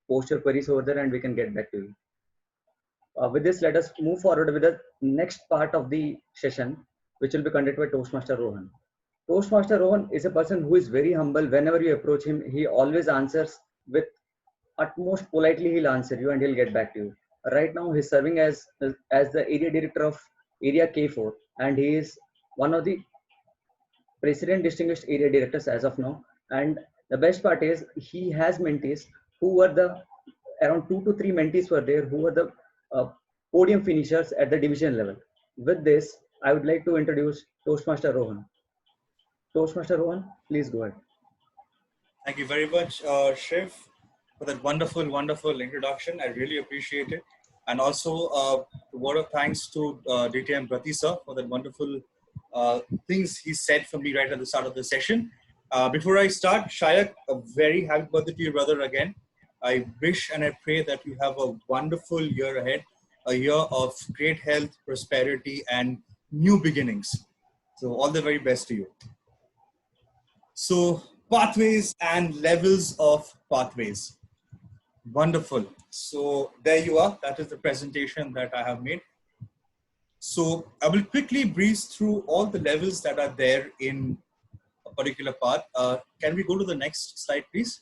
post your queries over there and we can get back to you. With this, let us move forward with the next part of the session, which will be conducted by Toastmaster Rohan. Toastmaster Rohan is a person who is very humble. Whenever you approach him, he always answers with utmost politely. He'll answer you and he'll get back to you. Right now, he's serving as the area director of Area K4, and he is one of the President Distinguished Area Directors as of now. And the best part is he has mentees who were the around 2 to 3 mentees were there who were the podium finishers at the division level. With this, I would like to introduce Toastmaster Rohan. Toastmaster Rohan, please go ahead. Thank you very much, Shiv, for that wonderful, wonderful introduction. I really appreciate it. And also, a word of thanks to DTM Brati sir for that wonderful things he said for me right at the start of the session. Before I start, Shayak, a very happy birthday to your brother again. I wish and I pray that you have a wonderful year ahead, a year of great health, prosperity, and new beginnings. So all the very best to you. So pathways and levels of pathways. Wonderful. So there you are. That is the presentation that I have made. So I will quickly breeze through all the levels that are there in a particular path. Can we go to the next slide, please?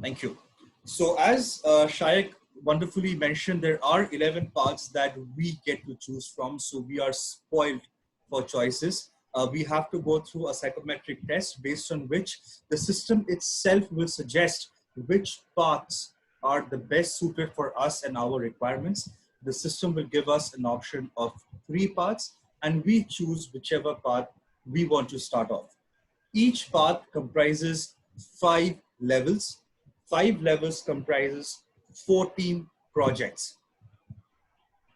Thank you. So as Shayak wonderfully mentioned, there are 11 paths that we get to choose from. So we are spoiled for choices. We have to go through a psychometric test based on which the system itself will suggest which paths are the best suited for us and our requirements. The system will give us an option of 3 paths and we choose whichever path we want to start off. Each path comprises 5 levels. 5 levels comprises 14 projects.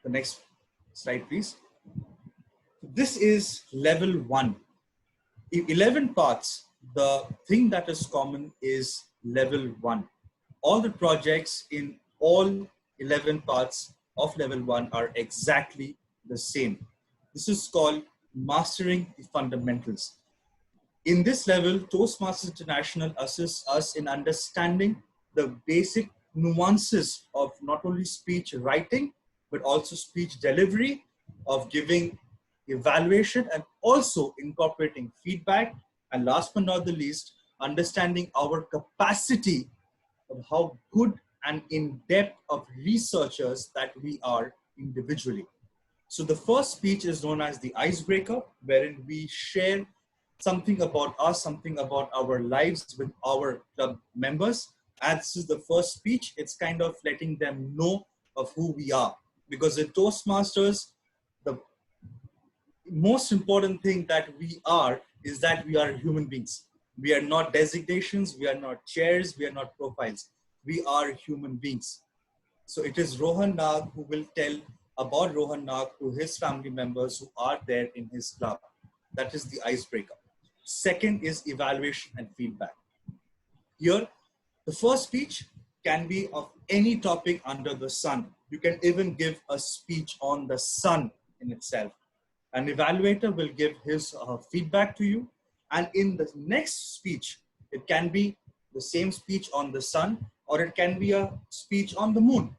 The next slide, please. This is level 1. In 11 paths, the thing that is common is level 1. All the projects in all 11 paths of level 1 are exactly the same. This is called mastering the fundamentals. In this level, Toastmasters International assists us in understanding the basic nuances of not only speech writing, but also speech delivery, of giving evaluation and also incorporating feedback. And last but not the least, understanding our capacity of how good and in-depth of researchers that we are individually. So the first speech is known as the icebreaker, wherein we share something about us, something about our lives with our club members. And this is the first speech. It's kind of letting them know of who we are. Because in Toastmasters, the most important thing that we are is that we are human beings. We are not designations, we are not chairs, we are not profiles. We are human beings. So it is Rohan Nag who will tell about Rohan Nag to his family members who are there in his club. That is the icebreaker. Second is evaluation and feedback. Here, the first speech can be of any topic under the sun. You can even give a speech on the sun in itself. An evaluator will give his feedback to you. And in the next speech, it can be the same speech on the sun, or it can be a speech on the moon.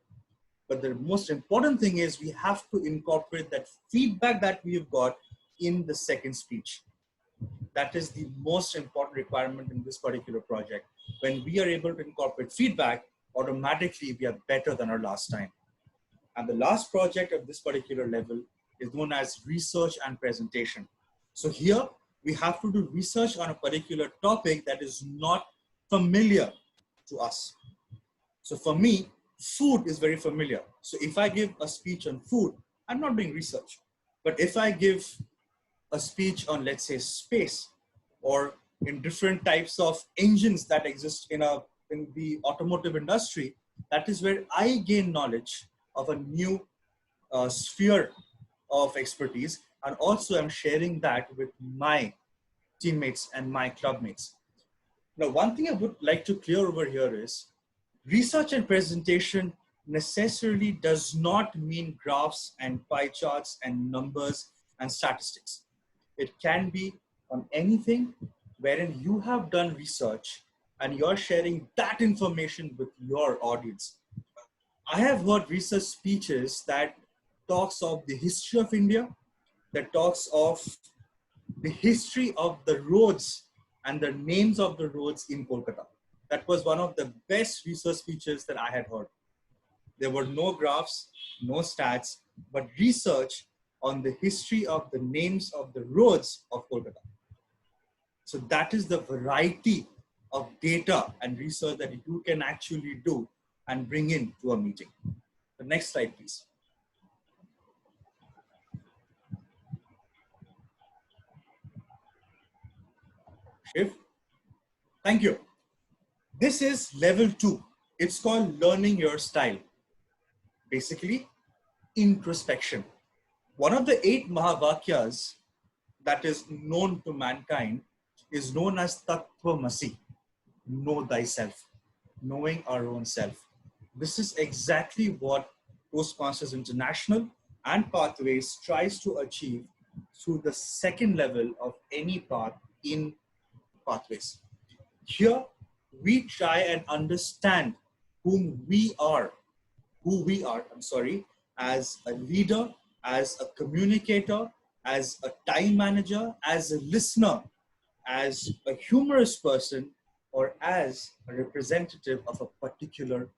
But the most important thing is we have to incorporate that feedback that we've got in the second speech. That is the most important requirement in this particular project. When we are able to incorporate feedback, automatically we are better than our last time. And the last project of this particular level is known as research and presentation. So here we have to do research on a particular topic that is not familiar to us. So for me, food is very familiar. So if I give a speech on food, I'm not doing research. But if I give a speech on, let's say, space, or in different types of engines that exist in the automotive industry, that is where I gain knowledge of a new sphere of expertise. And also I'm sharing that with my teammates and my clubmates. Now, one thing I would like to clear over here is research and presentation necessarily does not mean graphs and pie charts and numbers and statistics. It can be on anything wherein you have done research and you're sharing that information with your audience. I have heard research speeches that talks of the history of India, that talks of the history of the roads and the names of the roads in Kolkata. That was one of the best research speeches that I had heard. There were no graphs, no stats, but research on the history of the names of the roads of Kolkata. So that is the variety of data and research that you can actually do and bring in to a meeting. The next slide, please. Shiv. Thank you. This is level 2. It's called learning your style. Basically, introspection. One of the 8 Mahavakyas that is known to mankind is known as Tattvamasi, know thyself, knowing our own self. This is exactly what Toastmasters International and Pathways tries to achieve through the second level of any path in Pathways. Here, we try and understand who we are, as a leader, as a communicator, as a time manager, as a listener, as a humorous person, or as a representative of a particular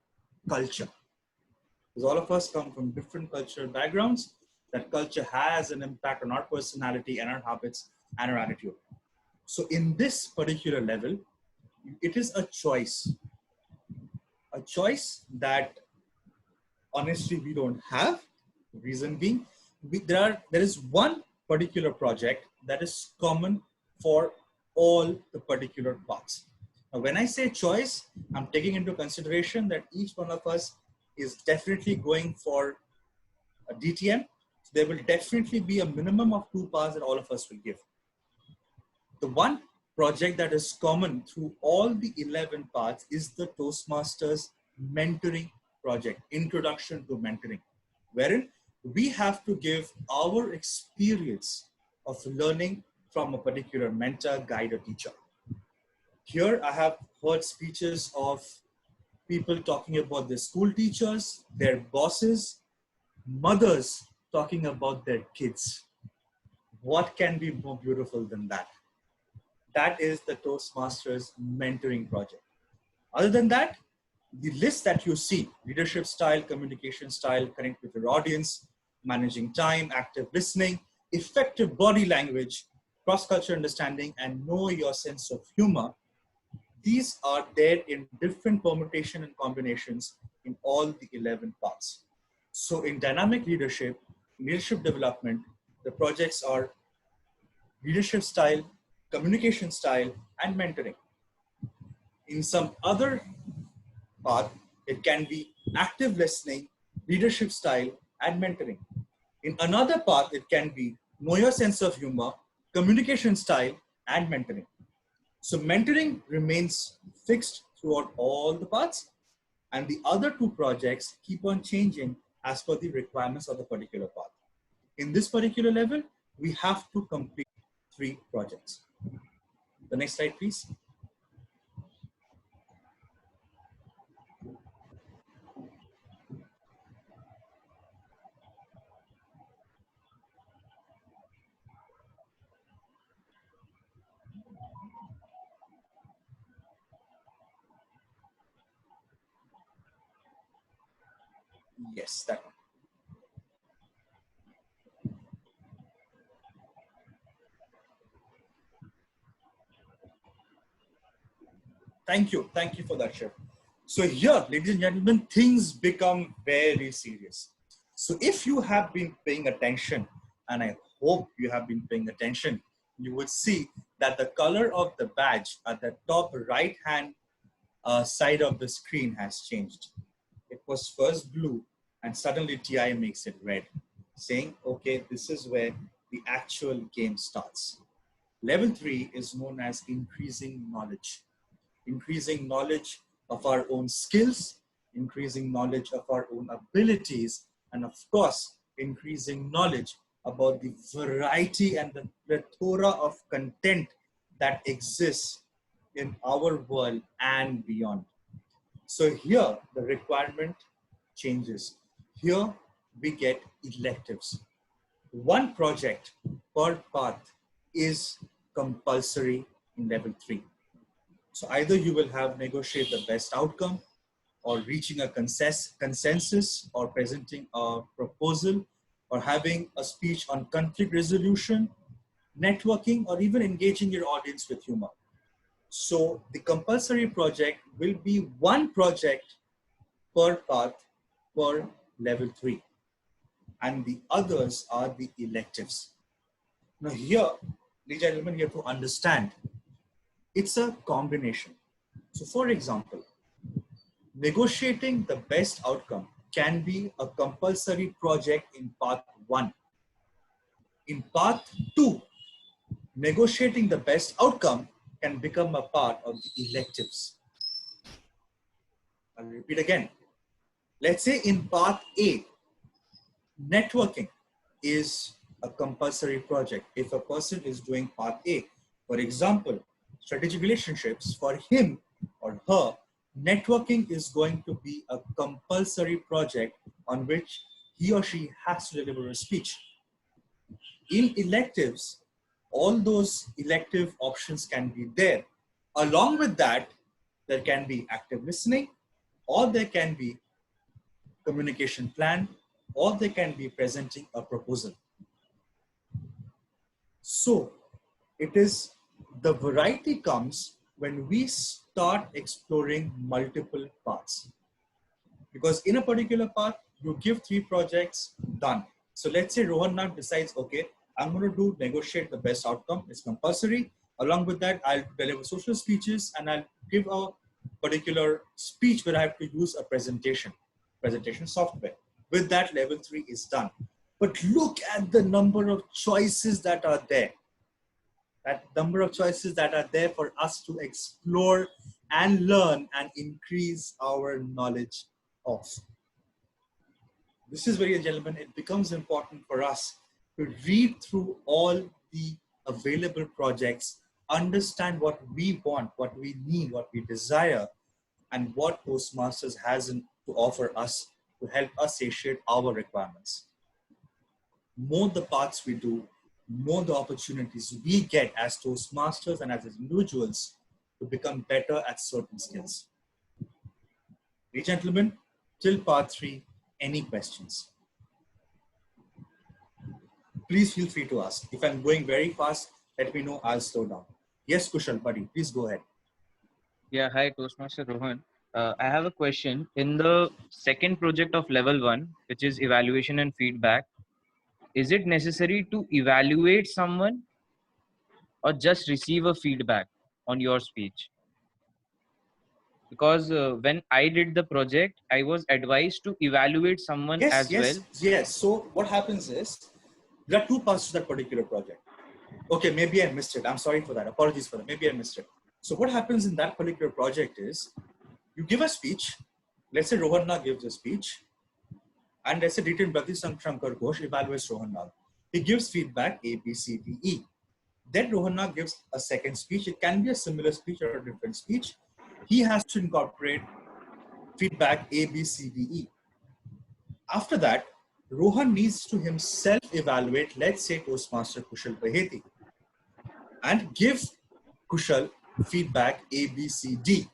culture. Because all of us come from different cultural backgrounds, that culture has an impact on our personality and our habits and our attitude. So in this particular level, it is a choice that honestly we don't have. Reason being, there is one particular project that is common for all the particular paths. Now, when I say choice, I'm taking into consideration that each one of us is definitely going for a DTM. So there will definitely be a minimum of 2 paths that all of us will give. The one project that is common through all the 11 paths is the Toastmasters mentoring project, Introduction to Mentoring, wherein we have to give our experience of learning from a particular mentor, guide, or teacher. Here I have heard speeches of people talking about their school teachers, their bosses, mothers talking about their kids. What can be more beautiful than that? That is the Toastmasters mentoring project. Other than that, the list that you see, leadership style, communication style, connect with your audience, managing time, active listening, effective body language, cross-cultural understanding, and know your sense of humor, these are there in different permutation and combinations in all the 11 parts. So in dynamic leadership development, the projects are leadership style, communication style, and mentoring. In some other path, it can be active listening, leadership style, and mentoring. In another path, it can be know your sense of humor, communication style, and mentoring. So mentoring remains fixed throughout all the paths, and the other 2 projects keep on changing as per the requirements of the particular path. In this particular level, we have to complete 3 projects. The next slide, please. Yes, that one. Thank you. Thank you for that, Chef. So here, ladies and gentlemen, things become very serious. So if you have been paying attention, and I hope you have been paying attention, you would see that the color of the badge at the top right-hand side of the screen has changed. It was first blue, and suddenly TI makes it red, saying, okay, this is where the actual game starts. Level 3 is known as increasing knowledge. Increasing knowledge of our own skills, increasing knowledge of our own abilities, and of course, increasing knowledge about the variety and the plethora of content that exists in our world and beyond. So here the requirement changes. Here we get electives. One project per path is compulsory in level 3. So either you will have negotiate the best outcome, or reaching a consensus, or presenting a proposal, or having a speech on conflict resolution, networking, or even engaging your audience with humor. So the compulsory project will be one project per path per level 3. And the others are the electives. Now here, ladies and gentlemen, you have to understand, it's a combination. So for example, negotiating the best outcome can be a compulsory project in path 1. In path 2, negotiating the best outcome can become a part of the electives. I'll repeat again. Let's say in path A, networking is a compulsory project. If a person is doing path A, for example, strategic relationships, for him or her, networking is going to be a compulsory project on which he or she has to deliver a speech. In electives, all those elective options can be there. Along with that, there can be active listening, or there can be communication plan, or they can be presenting a proposal. So it is, the variety comes when we start exploring multiple paths. Because in a particular path, you give 3 projects, done. So let's say Rohan Nag decides, okay, I'm going to do negotiate the best outcome. It's compulsory. Along with that, I'll deliver social speeches, and I'll give a particular speech where I have to use a presentation software. With that, level 3 is done. But look at the number of choices that are there. That number of choices that are there for us to explore and learn and increase our knowledge of. This is, ladies and gentlemen, it becomes important for us to read through all the available projects, understand what we want, what we need, what we desire, and what Toastmasters has to offer us to help us satiate our requirements. More the paths we do, more the opportunities we get as Toastmasters and as individuals to become better at certain skills. Ladies and gentlemen, till part 3, any questions? Please feel free to ask. If I'm going very fast, let me know, I'll slow down. Yes, Kushal, buddy, please go ahead. Yeah, hi, Toastmaster Rohan. I have a question. In the second project of level 1, which is evaluation and feedback, is it necessary to evaluate someone or just receive a feedback on your speech? Because when I did the project, I was advised to evaluate someone as well. Yes. So what happens is, there are 2 parts to that particular project. Okay, maybe I missed it. I'm sorry for that. Apologies for that. Maybe I missed it. So what happens in that particular project is, you give a speech. Let's say Rohan Nag gives a speech, and let's say Dr. Bhakti Shankar Ghosh evaluates Rohan Nag. He gives feedback A, B, C, D, E. Then Rohan Nag gives a second speech. It can be a similar speech or a different speech. He has to incorporate feedback A, B, C, D, E. After that, Rohan needs to himself evaluate, let's say Toastmaster Kushal Baheti, and give Kushal feedback A, B, C, D.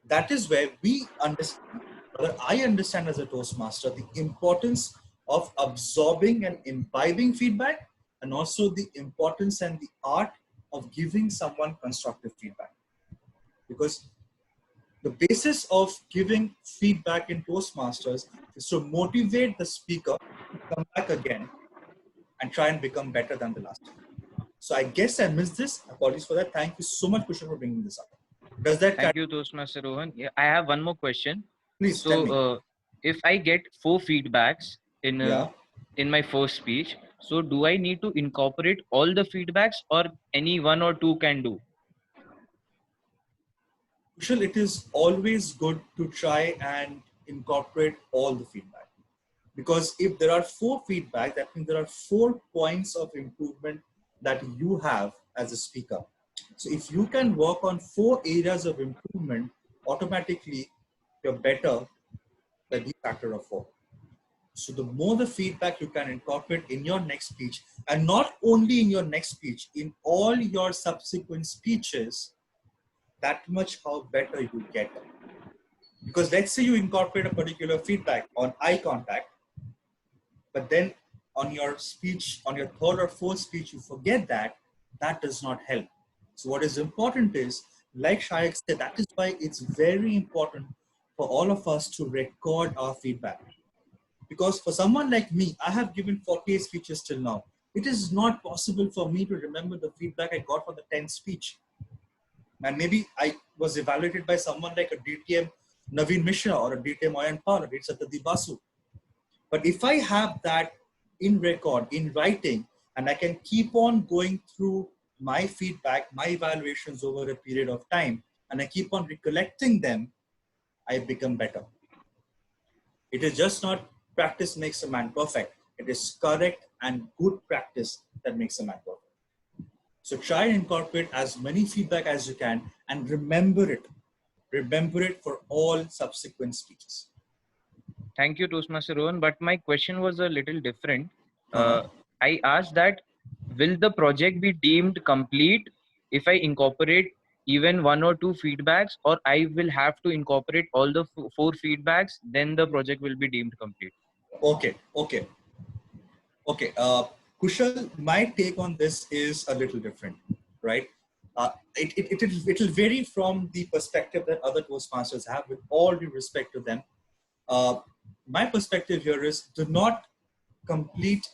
That is where we understand, or I understand as a Toastmaster, the importance of absorbing and imbibing feedback, and also the importance and the art of giving someone constructive feedback. Because the basis of giving feedback in Toastmasters is to motivate the speaker to come back again and try and become better than the last time. So I guess I missed this. Apologies for that. Thank you so much, Kushal, for bringing this up. Does that? Thank you, Toastmaster Rohan. Yeah, I have one more question. Please tell me. If I get 4 feedbacks in my first speech, so do I need to incorporate all the feedbacks, or any 1 or 2 can do? Kushal, it is always good to try and incorporate all the feedback. Because if there are 4 feedback, that means there are 4 points of improvement that you have as a speaker. So if you can work on 4 areas of improvement, automatically you're better by the factor of 4. So the more the feedback you can incorporate in your next speech, and not only in your next speech, in all your subsequent speeches, that much how better you get. Because let's say you incorporate a particular feedback on eye contact, but then on your speech, on your third or fourth speech, you forget that, that does not help. So what is important is, like Shayak said, that is why it's very important for all of us to record our feedback. Because for someone like me, I have given 48 speeches till now. It is not possible for me to remember the feedback I got for the 10th speech. And maybe I was evaluated by someone like a DTM Naveen Mishra or a DTM Ayan Pal or Dissected Basu. But if I have that in record, in writing, and I can keep on going through my feedback, my evaluations over a period of time, and I keep on recollecting them, I become better. It is just not practice makes a man perfect. It is correct and good practice that makes a man perfect. So try and incorporate as many feedback as you can and remember it. Remember it for all subsequent speeches. Thank you, Toastmaster Rohan. But my question was a little different. Uh-huh. I asked that, will the project be deemed complete if I incorporate even 1 or 2 feedbacks, or I will have to incorporate all the 4 feedbacks, then the project will be deemed complete? Okay. Kushal, my take on this is a little different, right? It'll vary from the perspective that other Toastmasters have, with all due respect to them. My perspective here is, do not complete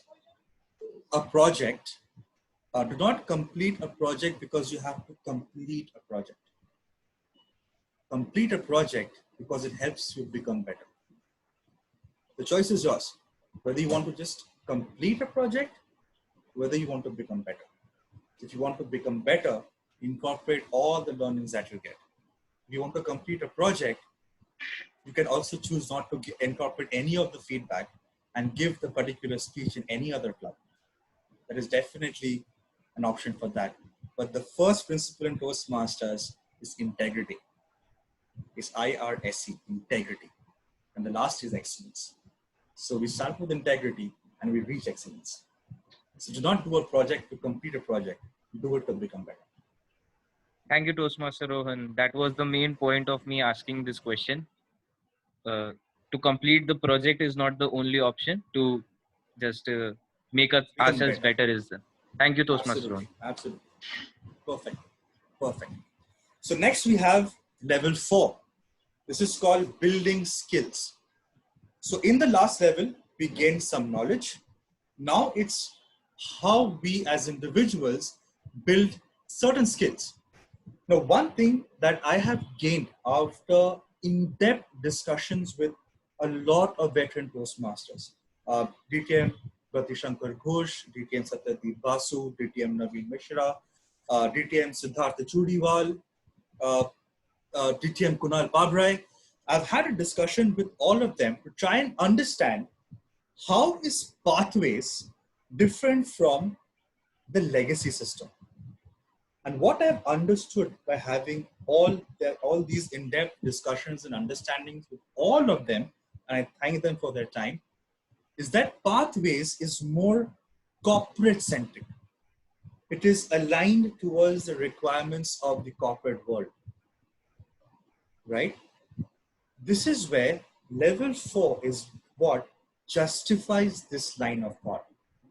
a project. Do not complete a project because you have to complete a project. Complete a project because it helps you become better. The choice is yours. Whether you want to just complete a project, whether you want to become better. If you want to become better, incorporate all the learnings that you get. If you want to complete a project, you can also choose not to incorporate any of the feedback and give the particular speech in any other club. That is definitely an option for that. But the first principle in Toastmasters is integrity. It's IRSE, integrity. And the last is excellence. So we start with integrity and we reach excellence. So do not do a project to complete a project. Do it to become better. Thank you, Toastmaster Rohan. That was the main point of me asking this question. To complete the project is not the only option. To just make Become ourselves better. better is. Thank you, Toastmaster Rohan. Absolutely. Absolutely. Perfect. Perfect. So next we have level 4. This is called building skills. So in the last level, we gained some knowledge. Now it's how we as individuals build certain skills. Now, one thing that I have gained after in-depth discussions with a lot of veteran Toastmasters, DTM Pratishankar Ghosh, DTM Satyadeep Basu, DTM Naveen Mishra, DTM Siddhartha Chudiwal, DTM Kunal Babrai. I've had a discussion with all of them to try and understand how is pathways different from the legacy system. And what I've understood by having all these in-depth discussions and understandings with all of them, and I thank them for their time, is that pathways is more corporate-centric. It is aligned towards the requirements of the corporate world, right? This is where level 4 is what justifies this line of thought.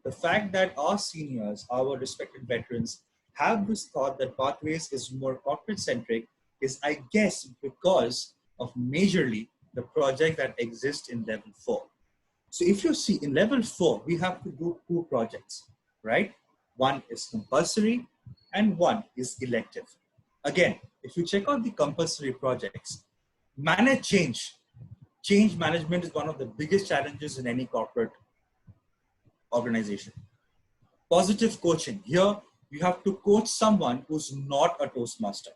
The fact that our seniors, our respected veterans, have this thought that pathways is more corporate centric is, I guess, because of majorly the project that exists in level 4. So if you see in level 4, we have to do 2 projects, right? One is compulsory and one is elective. Again, if you check out the compulsory projects, manage change. Change management is one of the biggest challenges in any corporate organization. Positive coaching. Here, you have to coach someone who's not a Toastmaster.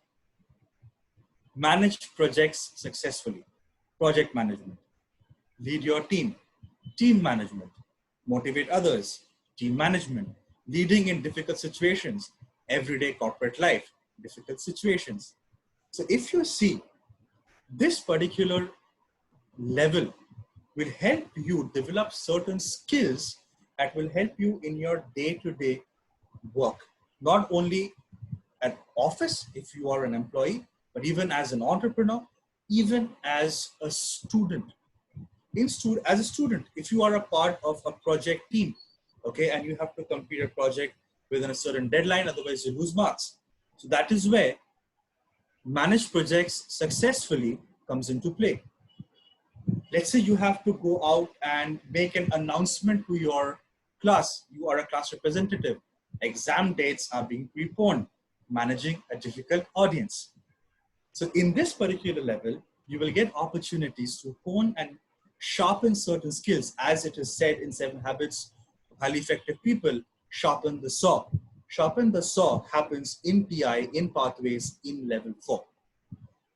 Manage projects successfully. Project management. Lead your team. Team management. Motivate others. Team management. Leading in difficult situations. Everyday corporate life. difficult situations. So if you see, this particular level will help you develop certain skills that will help you in your day-to-day work, not only at office if you are an employee, but even as an entrepreneur, even as a student. As a student, if you are a part of a project team, okay, and you have to complete a project within a certain deadline, otherwise you lose marks. So that is where managed projects successfully comes into play. Let's say you have to go out and make an announcement to your class. You are a class representative. Exam dates are being preponed, managing a difficult audience. So in this particular level, you will get opportunities to hone and sharpen certain skills. As it is said in 7 Habits of Highly Effective People, sharpen the saw. Sharpen the saw happens in PI, in pathways, in level 4.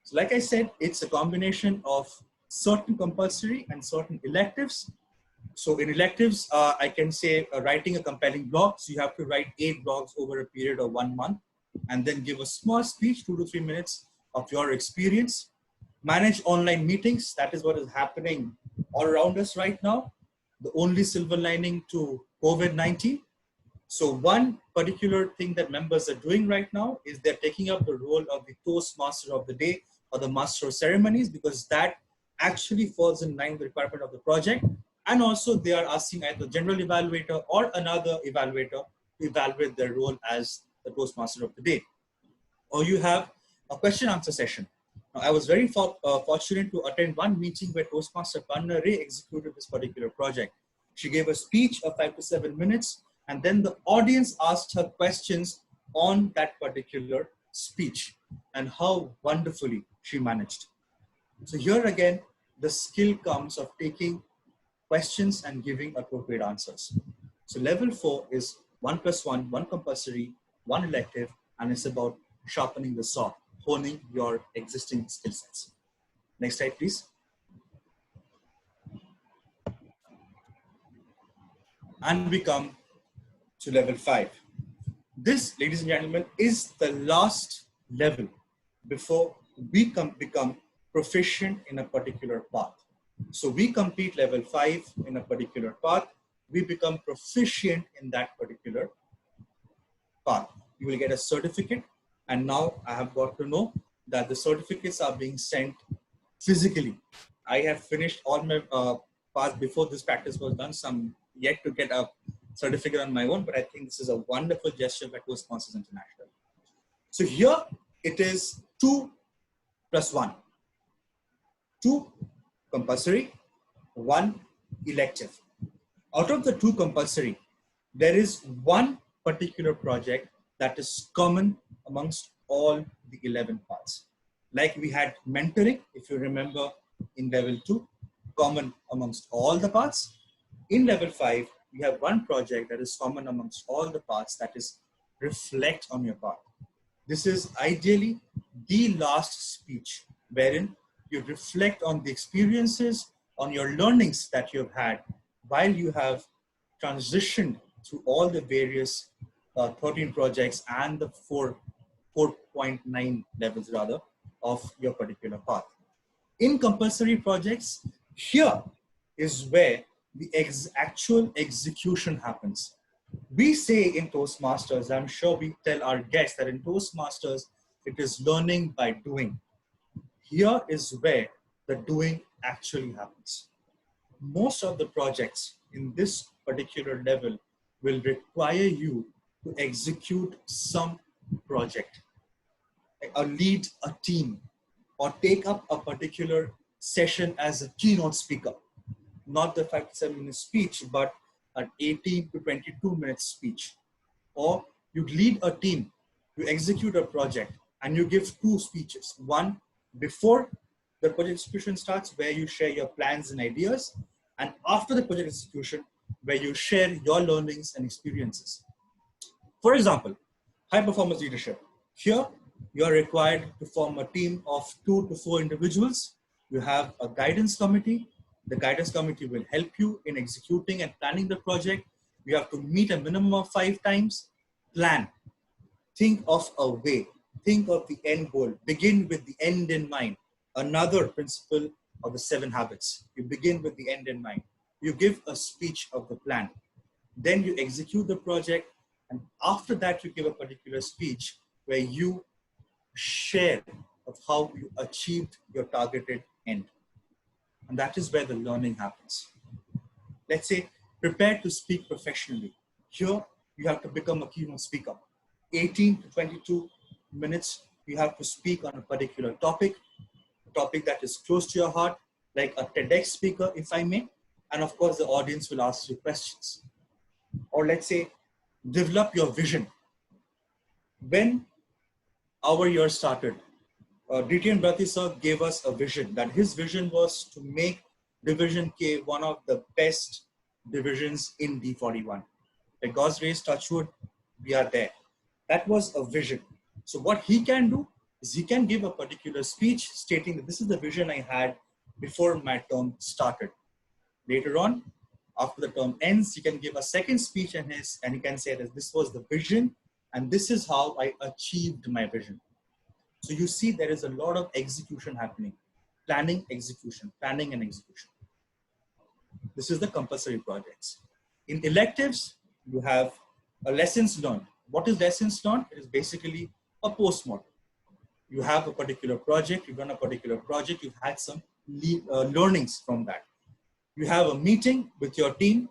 So like I said, it's a combination of certain compulsory and certain electives. So in electives, I can say writing a compelling blog. So you have to write 8 blogs over a period of 1 month and then give a small speech, 2 to 3 minutes of your experience. Manage online meetings. That is what is happening all around us right now. The only silver lining to COVID-19. So one particular thing that members are doing right now is they're taking up the role of the Toastmaster of the day or the Master of Ceremonies, because that actually falls in line with the requirement of the project. And also they are asking either general evaluator or another evaluator to evaluate their role as the Toastmaster of the day. Or you have a question answer session. Now, I was very fortunate to attend one meeting where Toastmaster Panna Ray executed this particular project. She gave a speech of 5 to 7 minutes, and then the audience asked her questions on that particular speech and how wonderfully she managed. So here again, the skill comes of taking questions and giving appropriate answers. So level 4 is 1 plus 1, 1 compulsory, 1 elective, and it's about sharpening the saw, honing your existing skill sets. Next slide, please. And we come to level 5. This, ladies and gentlemen, is the last level before we become proficient in a particular path. So we complete level 5 in a particular path, we become proficient in that particular path. You will get a certificate, and now I have got to know that the certificates are being sent physically. I have finished all my paths before this practice was done, so I'm yet to get a certificate on my own, but I think this is a wonderful gesture by Toastmasters International. So here it is 2 plus 1. 2 compulsory, 1 elective. Out of the 2 compulsory, there is one particular project that is common amongst all the 11 parts. Like we had mentoring, if you remember, in level 2, common amongst all the parts. In level 5, we have one project that is common amongst all the parts, that is reflect on your path. This is ideally the last speech wherein you reflect on the experiences, on your learnings that you've had while you have transitioned through all the various 13 projects and the 4.9 levels rather of your particular path. In compulsory projects, here is where the actual execution happens. We say in Toastmasters, I'm sure we tell our guests that in Toastmasters, it is learning by doing. Here is where the doing actually happens. Most of the projects in this particular level will require you to execute some project, or lead a team, or take up a particular session as a keynote speaker. Not the 5 to 7 minute speech, but an 18 to 22 minute speech. Or you lead a team to execute a project and you give 2 speeches. One before the project execution starts, where you share your plans and ideas, and after the project execution, where you share your learnings and experiences. For example, high performance leadership. Here, you are required to form a team of 2 to 4 individuals. You have a guidance committee. The guidance committee will help you in executing and planning the project. You have to meet a minimum of 5 times. Plan. Think of a way think of the end goal. Begin with the end in mind. Another principle of the 7 habits. You begin with the end in mind. You give a speech of the plan. Then you execute the project. And after that, you give a particular speech where you share of how you achieved your targeted end. And that is where the learning happens. Let's say, prepare to speak professionally. Here, you have to become a keynote speaker. 18 to 22 minutes, you have to speak on a particular topic, a topic that is close to your heart, like a TEDx speaker, if I may. And of course, the audience will ask you questions. Or let's say, develop your vision. When our year started, DT and Brati sir gave us a vision, that his vision was to make Division K one of the best divisions in D41. By God's grace, touchwood, we are there. That was a vision. So what he can do is he can give a particular speech stating that this is the vision I had before my term started. Later on, after the term ends, he can give a second speech and he can say that this was the vision and this is how I achieved my vision. So you see there is a lot of execution happening. Planning, execution, planning and execution. This is the compulsory projects. In electives, you have a lessons learned. What is lessons learned? It is basically a postmortem. You have a particular project, you've done a particular project, you've had some learnings from that. You have a meeting with your team,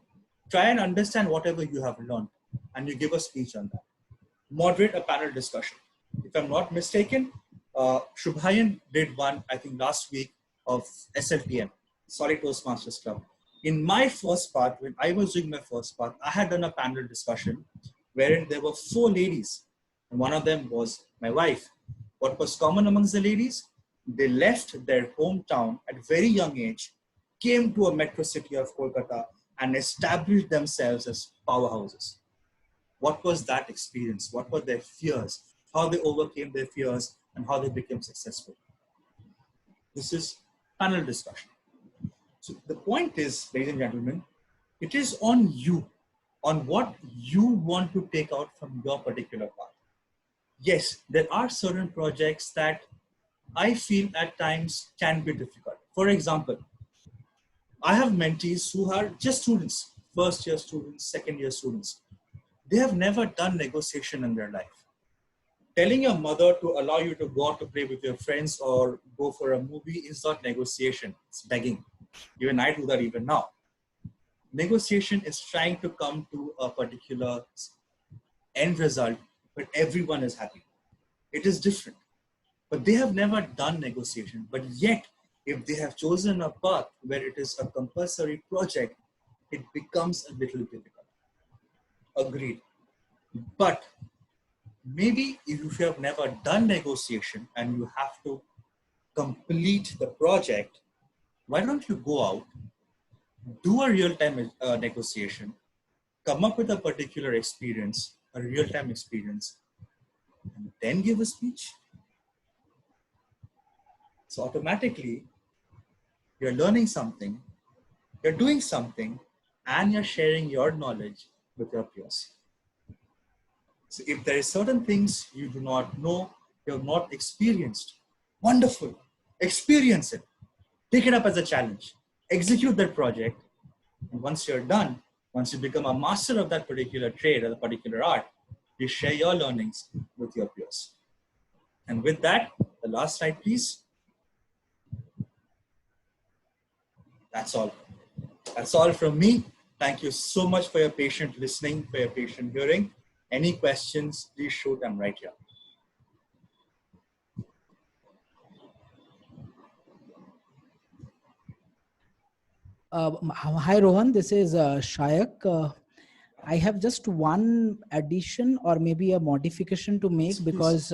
try and understand whatever you have learned, and you give a speech on that. Moderate a panel discussion. If I'm not mistaken, Shubhayan did one, I think last week, of SLTM, Solid Toastmasters Club. In my first part, when I was doing my first part, I had done a panel discussion wherein there were 4 ladies, and one of them was my wife. What was common amongst the ladies? They left their hometown at a very young age, came to a metro city of Kolkata, and established themselves as powerhouses. What was that experience? What were their fears? How they overcame their fears and how they became successful. This is panel discussion. So the point is, ladies and gentlemen, it is on you, on what you want to take out from your particular path. Yes, there are certain projects that I feel at times can be difficult. For example, I have mentees who are just students, first year students, second year students. They have never done negotiation in their life. Telling your mother to allow you to go out to play with your friends or go for a movie is not negotiation, it's begging. Even I do that even now. Negotiation is trying to come to a particular end result where everyone is happy. It is different. But they have never done negotiation. But yet, if they have chosen a path where it is a compulsory project, it becomes a little difficult. Agreed. But maybe if you have never done negotiation and you have to complete the project, why don't you go out, do a real-time negotiation, come up with a particular experience, a real-time experience, and then give a speech? So automatically, you're learning something, you're doing something, and you're sharing your knowledge with your peers. So if there are certain things you do not know, you have not experienced, wonderful, experience it. Take it up as a challenge, execute that project, and once you're done, once you become a master of that particular trade or the particular art, you share your learnings with your peers. And with that, the last slide, please. That's all. That's all from me. Thank you so much for your patient listening, for your patient hearing. Any questions, please shoot. I'm right here. Hi, Rohan. This is Shayak. I have just one addition or maybe a modification to make because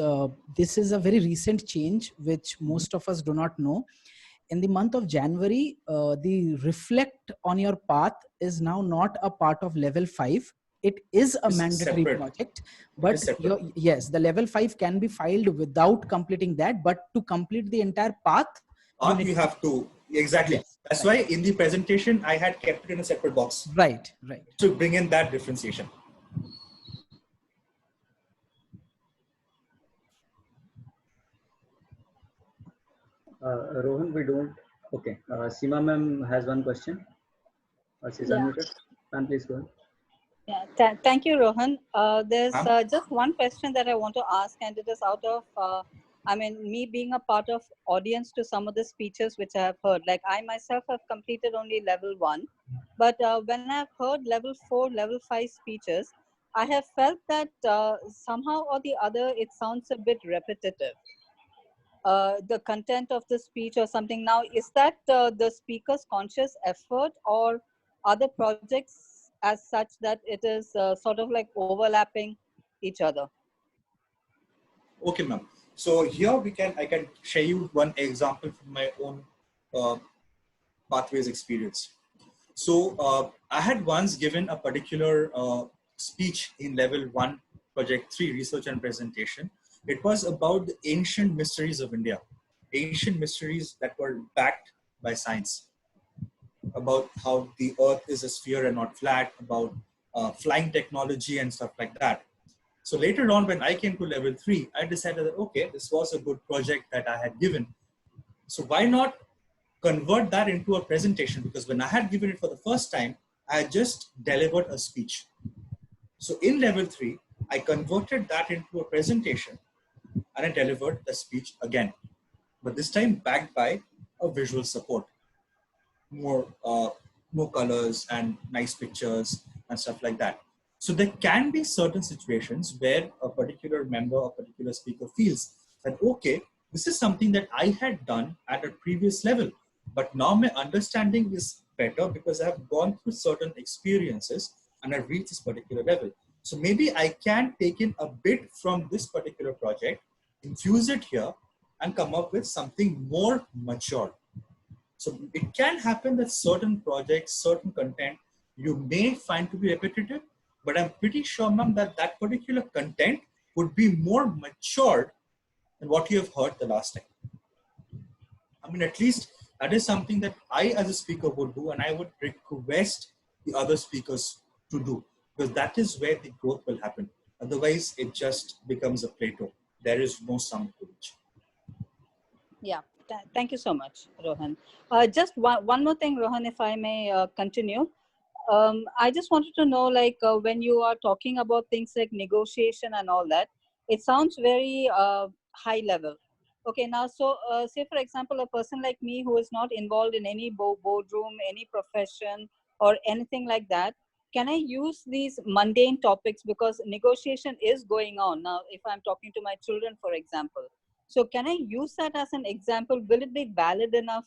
this is a very recent change which most of us do not know. In the month of January, the reflect on your path is now not a part of level 5. It is a mandatory project, but yes, the level 5 can be filed without completing that, but to complete the entire path, you have to, exactly. Yes, that's why in the presentation, I had kept it in a separate box. Right. To bring in that differentiation. Rohan, we don't. Okay. Seema ma'am has one question. She's Yeah. unmuted. Ma'am, please go ahead. Yeah, thank you, Rohan. There's Ma'am? just one question that I want to ask, and it is out of, I mean, me being a part of audience to some of the speeches which I have heard. Like I myself have completed only level 1, but when I've heard level 4, level 5 speeches, I have felt that somehow or the other it sounds a bit repetitive. The content of the speech or something. Now, is that the speaker's conscious effort, or are the projects as such that it is sort of like overlapping each other? Okay, ma'am. So here I can share you one example from my own uh, pathways experience. So I had once given a particular speech in level 1, project 3, research and presentation. It was about the ancient mysteries of India, ancient mysteries that were backed by science, about how the earth is a sphere and not flat, about flying technology and stuff like that. So later on, when I came to level 3, I decided that, okay, this was a good project that I had given. So why not convert that into a presentation? Because when I had given it for the first time, I had just delivered a speech. So in level 3, I converted that into a presentation and I delivered the speech again, but this time backed by a visual support, more colors and nice pictures and stuff like that. So there can be certain situations where a particular member or particular speaker feels that, okay, this is something that I had done at a previous level, but now my understanding is better because I have gone through certain experiences and I've reached this particular level. So maybe I can take in a bit from this particular project, infuse it here, and come up with something more mature. So it can happen that certain projects, certain content, you may find to be repetitive, but I'm pretty sure, ma'am, that that particular content would be more matured than what you have heard the last time. I mean, at least that is something that I as a speaker would do, and I would request the other speakers to do, because that is where the growth will happen. Otherwise, it just becomes a plateau. There is no sum to reach. Yeah, thank you so much, Rohan. Just one more thing, Rohan, if I may continue. I just wanted to know, like, when you are talking about things like negotiation and all that, it sounds very high level. Okay, now, so say, for example, a person like me who is not involved in any boardroom, any profession, or anything like that, can I use these mundane topics, because negotiation is going on now? If I'm talking to my children, for example, so can I use that as an example? Will it be valid enough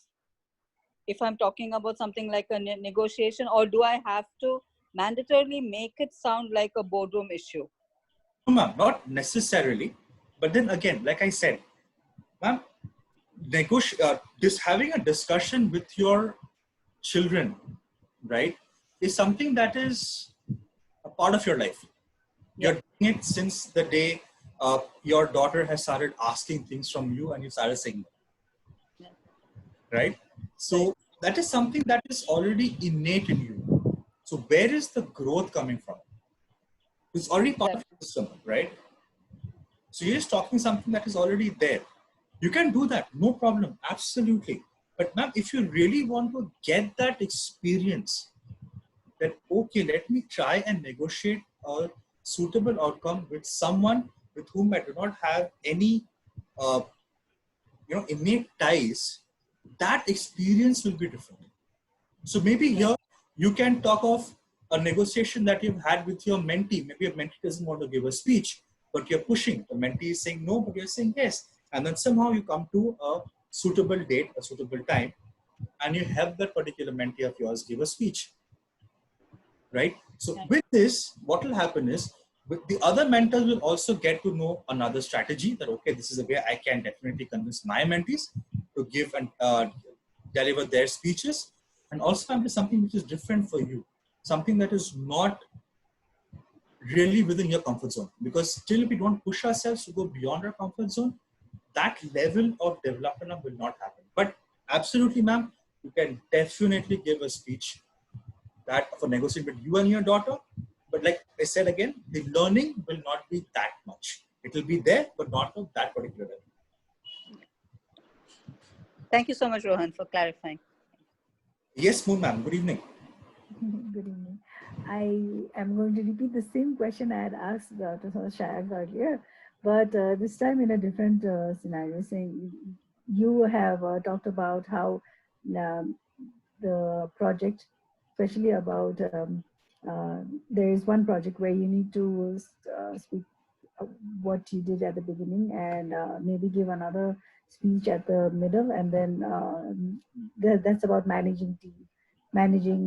if I'm talking about something like a negotiation, or do I have to mandatorily make it sound like a boardroom issue? No, ma'am, not necessarily. But then again, like I said, ma'am, having a discussion with your children, right, is something that is a part of your life. You're doing it since the day your daughter has started asking things from you and you started saying them, right? So that is something that is already innate in you. So where is the growth coming from? It's already part of your system, right? So you're just talking something that is already there. You can do that, no problem, absolutely. But ma'am, if you really want to get that experience, that okay, let me try and negotiate a suitable outcome with someone with whom I do not have any, innate ties, that experience will be different. So maybe here you can talk of a negotiation that you've had with your mentee. Maybe your mentee doesn't want to give a speech, but you're pushing. The mentee is saying no, but you're saying yes. And then somehow you come to a suitable date, a suitable time, and you have that particular mentee of yours give a speech. Right? So with this, what will happen is, the other mentors will also get to know another strategy that, okay, this is a way I can definitely convince my mentees to give and deliver their speeches. And also come to something which is different for you, something that is not really within your comfort zone. Because still, if we don't push ourselves to go beyond our comfort zone, that level of development will not happen. But absolutely, ma'am, you can definitely give a speech that for negotiating with you and your daughter. But like I said again, the learning will not be that much. It will be there, but not of that particular level. Thank you so much, Rohan, for clarifying. Yes, Moon ma'am. Good evening. Good evening. I am going to repeat the same question I had asked to Shayag earlier, but this time in a different scenario. Saying you have talked about how the project, especially about there is one project where you need to speak what you did at the beginning and maybe give another speech at the middle, and then that's about managing team, managing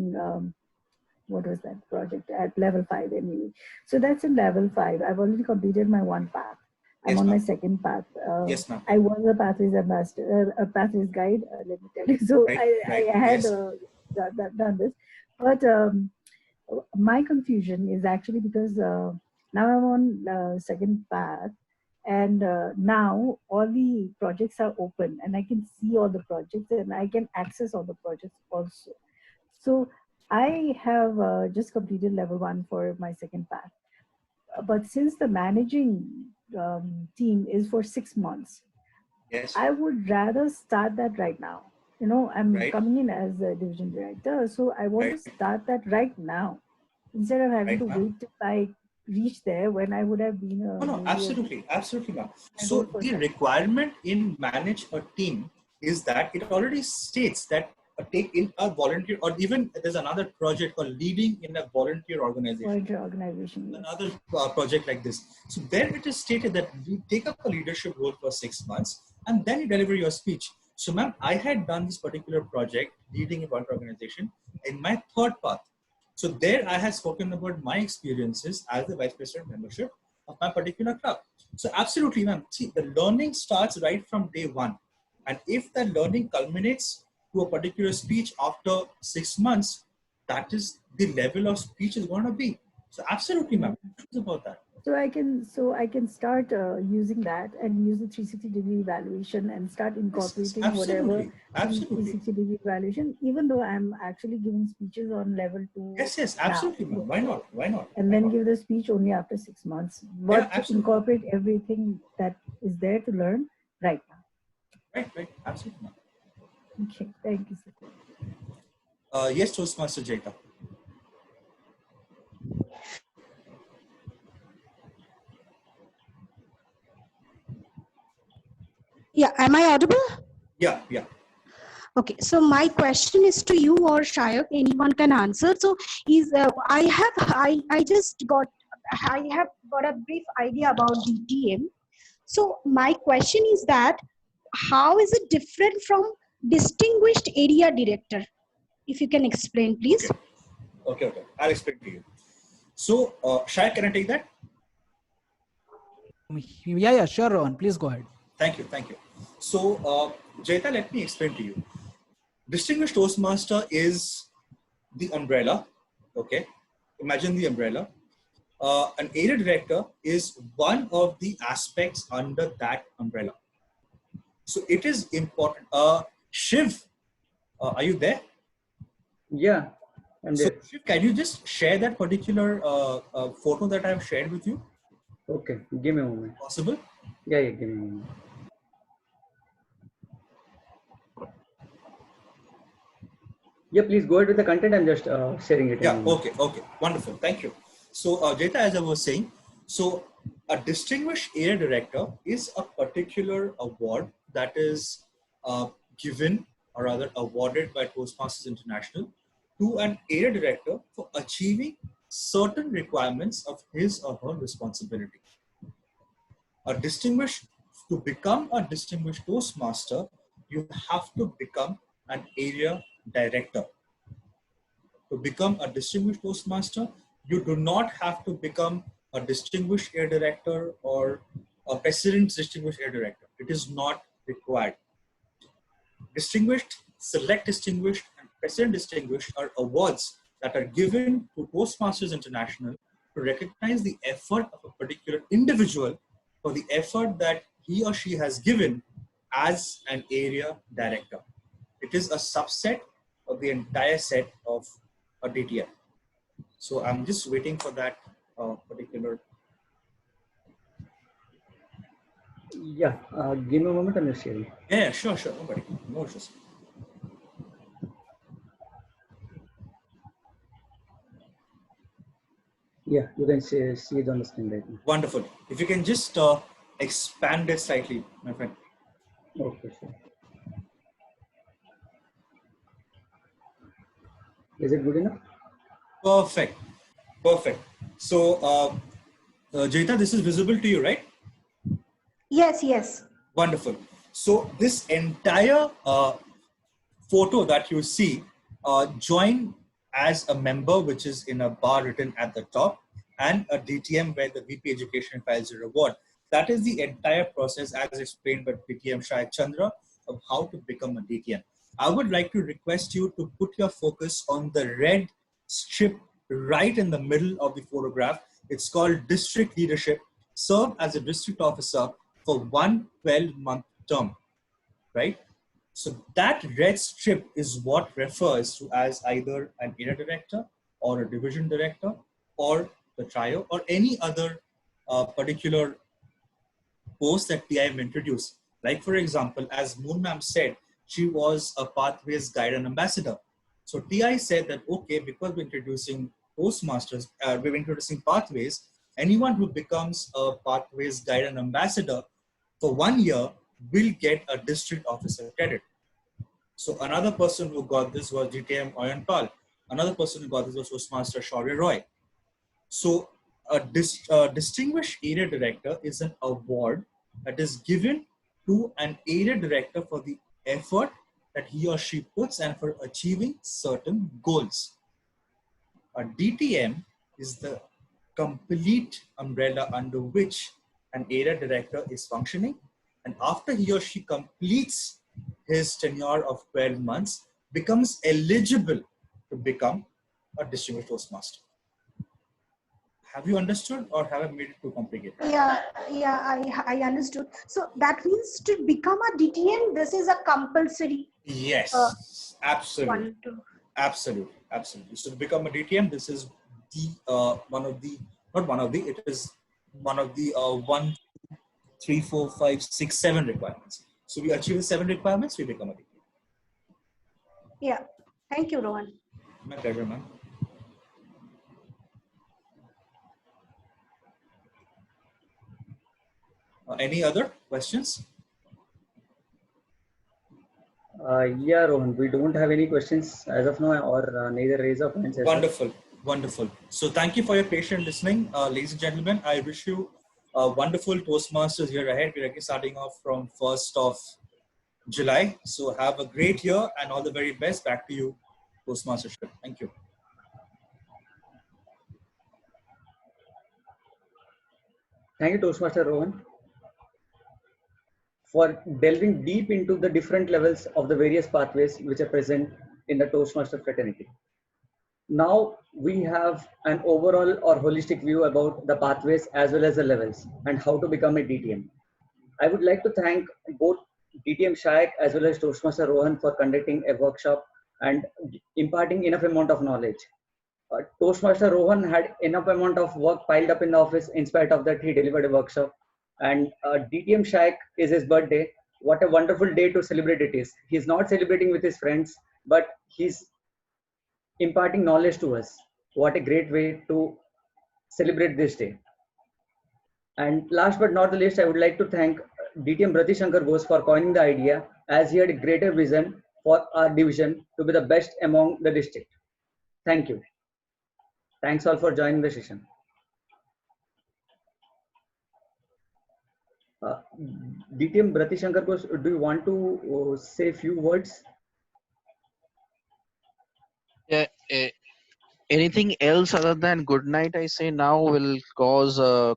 what was that project at level 5 anyway. So that's in level 5. I've already completed my one path. I'm Yes, on my ma'am. second path. Yes, ma'am. I was a pathways ambassador, a pathways guide, let me tell you. So Right, I had yes. done this. But my confusion is actually because now I'm on the second path, and now all the projects are open and I can see all the projects and I can access all the projects also. So I have just completed level 1 for my second path. But since the managing team is for 6 months, Yes. I would rather start that right now. You know, I'm Right. coming in as a division director, so I want Right. to start that right now instead of having Right, to ma'am. wait till I reach there when I would have been No, absolutely, ma'am. So the requirement in manage a team is that it already states that take in a volunteer, or even there's another project called leading in a volunteer organization. Volunteer organization. Yes. Another project like this. So there it is stated that you take up a leadership role for 6 months and then you deliver your speech. So ma'am, I had done this particular project, leading a volunteer organization, in my third path. So there I had spoken about my experiences as the vice president membership of my particular club. So absolutely, ma'am. See, the learning starts right from day one. And if that learning culminates to a particular speech after 6 months, that is the level of speech is going to be. So absolutely, ma'am. It's about that. So I can start using that and use the 360-degree evaluation and start incorporating whatever 360-degree evaluation, even though I'm actually giving speeches on level 2. Yes, absolutely, ma'am. Why not? Why not? And then give the speech only after 6 months, but incorporate everything that is there to learn right now. Right, absolutely, ma'am. Okay, thank you, sir. Yes, Toastmaster Jaita. Yeah, am I audible? Yeah. Okay, so my question is to you or Shayak, anyone can answer. So I have got a brief idea about DTM. So my question is that how is it different from distinguished area director? If you can explain, please. Okay. I'll explain to you. So Shayak, can I take that? Yeah, sure, Rohan. Please go ahead. Thank you. So, Jaita, let me explain to you. Distinguished Toastmaster is the umbrella. Okay. Imagine the umbrella. An area director is one of the aspects under that umbrella. So it is important. Shiv, are you there? Yeah. So Shiv, can you just share that particular photo that I have shared with you? Okay, give me a moment. Possible? Yeah, give me a moment. Yeah, please go ahead with the content. I'm just sharing it. Yeah, okay. Wonderful. Thank you. So, Jaita, as I was saying, so a distinguished area director is a particular award that is given, or rather awarded by Toastmasters International to an area director for achieving certain requirements of his or her responsibility. To become a distinguished Toastmaster, you have to become an area director. To become a distinguished Toastmaster, you do not have to become a distinguished area director or a president's distinguished area director. It is not required. Distinguished, select distinguished, and president distinguished are awards that are given to Toastmasters International to recognize the effort of a particular individual for the effort that he or she has given as an area director. It is a subset of the entire set of a DTM. So I'm just waiting for that particular. Yeah, give me a moment, I'm just sharing. Yeah, sure, sure. Nobody. No issues. Yeah, you can see it on the screen right now. Wonderful. If you can just expand it slightly, my friend. Okay, sure. Is it good enough? Perfect. Perfect. So, Jaita, this is visible to you, right? Yes, yes. Wonderful. So this entire photo that you see, join as a member, which is in a bar written at the top, and a DTM where the VP Education files a reward. That is the entire process as explained by PTM Shai Chandra of how to become a DTM. I would like to request you to put your focus on the red strip right in the middle of the photograph. It's called District Leadership. Serve as a district officer for one 12-month term, right? So that red strip is what refers to as either an area director or a division director or the trio or any other particular post that TIM introduced. Like for example, as Moon Ma'am said, she was a Pathways Guide and Ambassador. So TI said that, okay, because we're introducing postmasters, we're introducing pathways, anyone who becomes a Pathways Guide and Ambassador for 1 year will get a district officer credit. So another person who got this was DTM Oyan Pal. Another person who got this was Toastmaster Shaurya Roy. So a distinguished area director is an award that is given to an area director for the effort that he or she puts and for achieving certain goals. A DTM is the complete umbrella under which an area director is functioning. And after he or she completes his tenure of 12 months, becomes eligible to become a distinguished Toastmaster. Have you understood or have I made it too complicated? Yeah, I understood. So that means to become a DTN, this is a compulsory. Yes, absolutely. One, two. Absolutely, absolutely. So to become a DTM, this is the it is one of the 1, 3, 4, 5, 6, 7 requirements. So we achieve the 7 requirements, we become a DTM. Yeah. Thank you, Rohan. My pleasure, ma'am. Any other questions? Yeah, Rohan, we don't have any questions as of now, or neither raise of hands as well. Wonderful, wonderful. So thank you for your patient listening, ladies and gentlemen. I wish you a wonderful Toastmasters year ahead. We're again starting off from 1st of July. So have a great year and all the very best. Back to you, Toastmastership. Thank you. Thank you, Toastmaster Rohan, for delving deep into the different levels of the various pathways which are present in the Toastmaster fraternity. Now we have an overall or holistic view about the pathways as well as the levels and how to become a DTM. I would like to thank both DTM Shayak as well as Toastmaster Rohan for conducting a workshop and imparting enough amount of knowledge. Toastmaster Rohan had enough amount of work piled up in the office. In spite of that, he delivered a workshop. And DTM Shayak is his birthday. What a wonderful day to celebrate it is. He's not celebrating with his friends, but he's imparting knowledge to us. What a great way to celebrate this day. And last but not the least, I would like to thank DTM Brati Shankar Bose for coining the idea, as he had a greater vision for our division to be the best among the district. Thank you. Thanks all for joining the session. DTM Brati Shankar Bose, do you want to say a few words? Yeah, anything else other than good night, I say now will cause a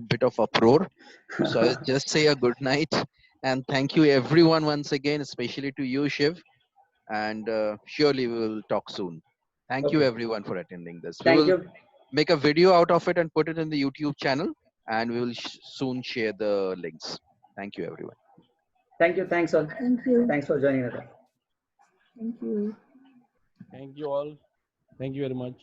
bit of uproar. So I'll just say a good night and thank you everyone once again, especially to you, Shiv. And surely we will talk soon. Thank you Okay. everyone for attending this. We Thank will you. make a video out of it and put it in the YouTube channel, and we will soon share the links. Thank you everyone. Thank you. Thanks all. Thank you. Thanks for joining us. Thank you. Thank you all. Thank you very much.